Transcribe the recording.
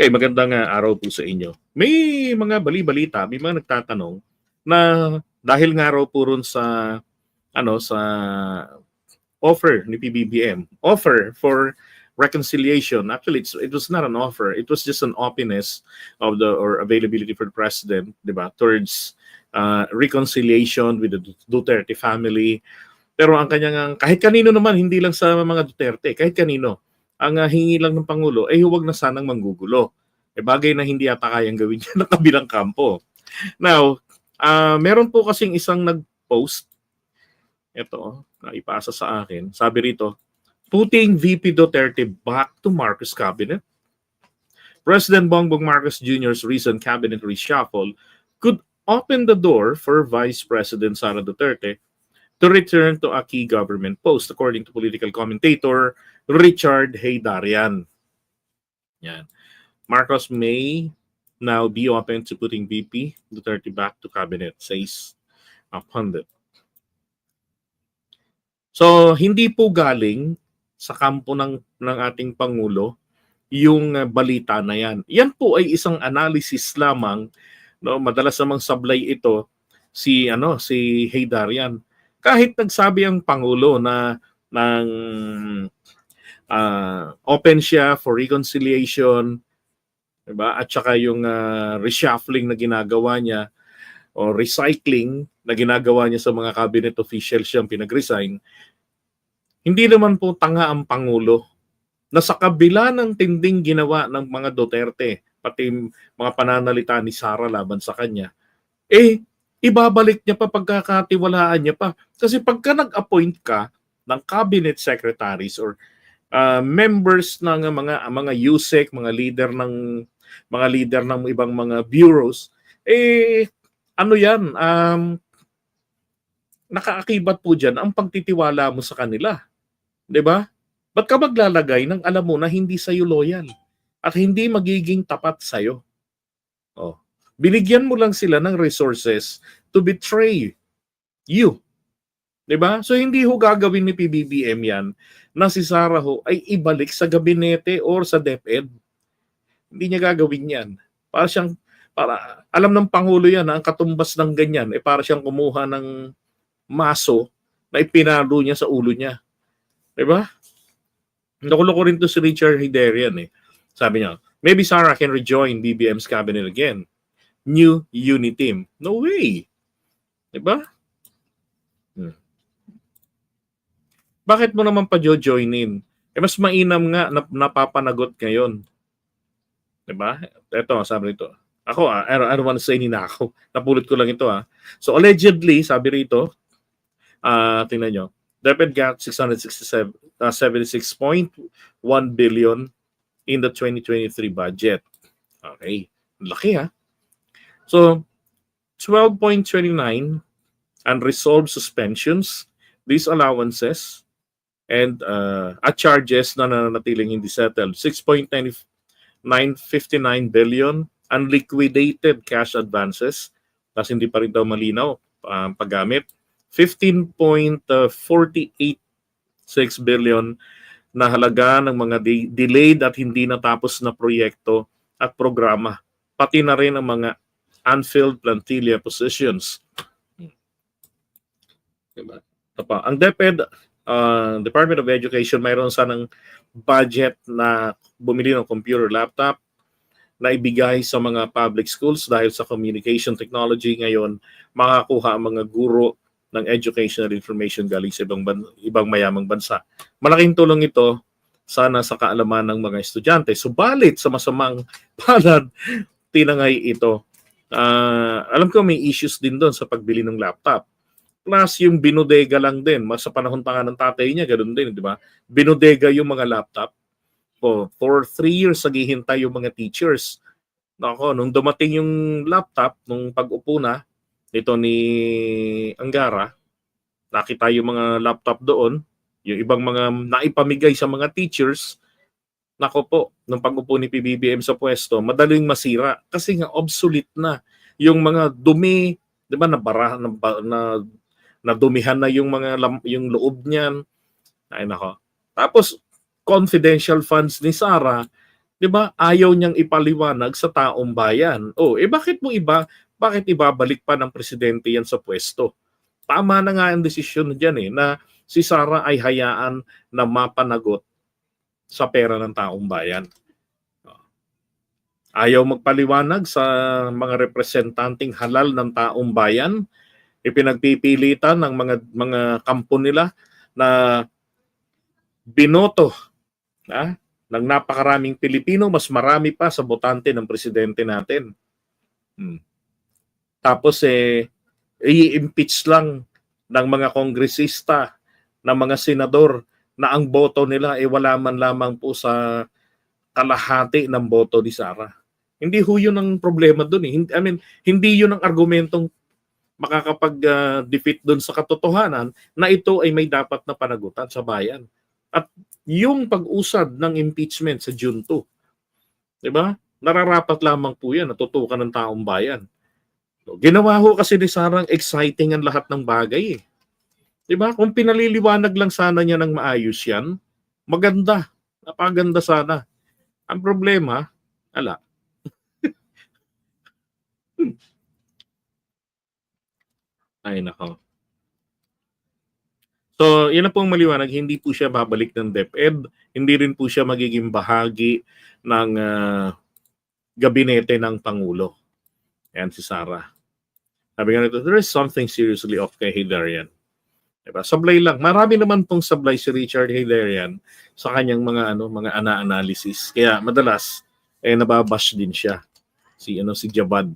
Okay, magandang araw po sa inyo. May mga bali-balita, may mga nagtatanong na dahil nga raw po ron sa sa offer ni PBBM, offer for reconciliation. Actually, it was not an offer. It was just an openness of the or availability for the president, di ba, towards reconciliation with the Duterte family. Pero ang kanyang kahit kanino naman, hindi lang sa mga Duterte, kahit kanino, ang hingi lang ng Pangulo ay huwag na sanang manggugulo. Bagay na hindi yata kayang gawin niya ng kabilang kampo. Now, meron po kasing isang nag-post, ito, naipasa sa akin, sabi rito, putting VP Duterte back to Marcos cabinet. President Bongbong Marcos Jr.'s recent cabinet reshuffle could open the door for Vice President Sara Duterte to return to a key government post, according to political commentator Richard Heydarian. Yan. Marcos may now be open to putting VP Duterte back to cabinet, says a pundit. So, hindi po galing sa kampo ng ating Pangulo yung balita na yan. Yan po ay isang analysis lamang, no? Madalas namang sablay ito si Heydarian. Kahit nagsabi ang Pangulo na open siya for reconciliation, diba? At saka yung reshuffling na ginagawa niya o recycling na ginagawa niya sa mga cabinet officials siyang pinag-resign, hindi naman po tanga ang Pangulo na sa kabila ng tinding ginawa ng mga Duterte, pati mga pananalita ni Sara laban sa kanya, ibabalik niya pa, pagkakatiwalaan niya pa. Kasi pagka nag-appoint ka ng cabinet secretaries or members ng mga USEC, mga leader ng ibang mga bureaus, nakaakibat po diyan ang pagtitiwala mo sa kanila. 'Di ba? Ba't ka maglalagay ng alam mo na hindi sa'yo loyal at hindi magiging tapat sa'yo? Oh. Binigyan mo lang sila ng resources to betray you. 'Di ba? So hindi ho gagawin ni PBBM yan na si Sara ho ay ibalik sa gabinete or sa DepEd. Hindi niya gagawin yan. Para alam ng Pangulo yan na ang katumbas ng ganyan, para siyang kumuha ng maso na ipinalo niya sa ulo niya. 'Di ba? Nakuloko rin to si Richard Heydarian Sabi niya, maybe Sara can rejoin BBM's cabinet again. New unit team. No way. 'Di ba? Bakit mo naman pa joinin? Mas mainam nga na napapanagot ngayon. 'Di ba? Ito, sabi rito. Ako, I don't want to say ninakaw. Napulot ko lang ito So allegedly, sabi rito, tingnan nyo, DepEd got 76.1 billion in the 2023 budget. Okay. Laki So, 12.29 unresolved suspensions, disallowances, and at charges na nanatiling hindi settled. 6.959 billion unliquidated cash advances, tapos hindi pa rin daw malinaw paggamit. 15.486 billion na halaga ng mga delayed at hindi natapos na proyekto at programa, pati na rin ang mga unfilled plantilla positions. Diba? Ang DepEd, Department of Education, mayroon sanang budget na bumili ng computer laptop na ibigay sa mga public schools dahil sa communication technology ngayon, makakuha ang mga guro ng educational information galing sa ibang mayamang bansa. Malaking tulong ito sana sa kaalaman ng mga estudyante. Subalit sa masamang palad, tinangay ito. Alam ko may issues din doon sa pagbili ng laptop. Plus yung binodega lang din. Sa panahon pa nga ng tatay niya, ganoon din, di ba? Binodega yung mga laptop. For 3 years, naghihintay yung mga teachers. Nako, nung dumating yung laptop, nung pag-upo na, ito ni Angara, nakita yung mga laptop doon, yung ibang mga naipamigay sa mga teachers, nako po, nung pag-upo ni PBBM sa pwesto, madaling masira kasi nga obsolete na yung mga dumi, 'di ba, nadumihan na yung loob niyan. Ay nako. Tapos confidential funds ni Sara 'Di ba? Ayaw niyang ipaliwanag sa taong bayan. Oh, bakit ibabalik pa ng presidente 'yan sa pwesto? Tama na nga ang desisyon diyan na si Sara ay hayaan na mapanagot sa pera ng taong bayan. Ayaw magpaliwanag sa mga representanteng halal ng taong bayan, ipinagpipilitan ng mga kampo nila na binoto ng napakaraming Pilipino, mas marami pa sa botante ng presidente natin. Tapos i-impeach lang ng mga kongresista, ng mga senador na ang boto nila wala man lamang po sa kalahati ng boto ni Sara. Hindi ho yun ang problema doon hindi yun ang argumentong makakapag-defeat doon sa katotohanan na ito ay may dapat na panagutan sa bayan. At yung pag-usad ng impeachment sa June 2, di ba? Nararapat lamang po yan, natutukan ng taong bayan. So, ginawa ho kasi ni Sarang exciting ang lahat ng bagay Di ba? Kung pinaliliwanag lang sana niya ng maayos yan, maganda. Napaganda sana. Ang problema, ala. Ay, nako. So, yun na pong maliwanag, hindi po siya babalik ng DepEd, hindi rin po siya magiging bahagi ng gabinete ng Pangulo. Ayan si Sara. Sabi nga nito, there is something seriously off kay Hilarion. Diba? Sablay lang. Marami naman pong sablay si Richard Hilarion sa kanyang mga ana-analysis. Kaya madalas nababash din siya si Jabad.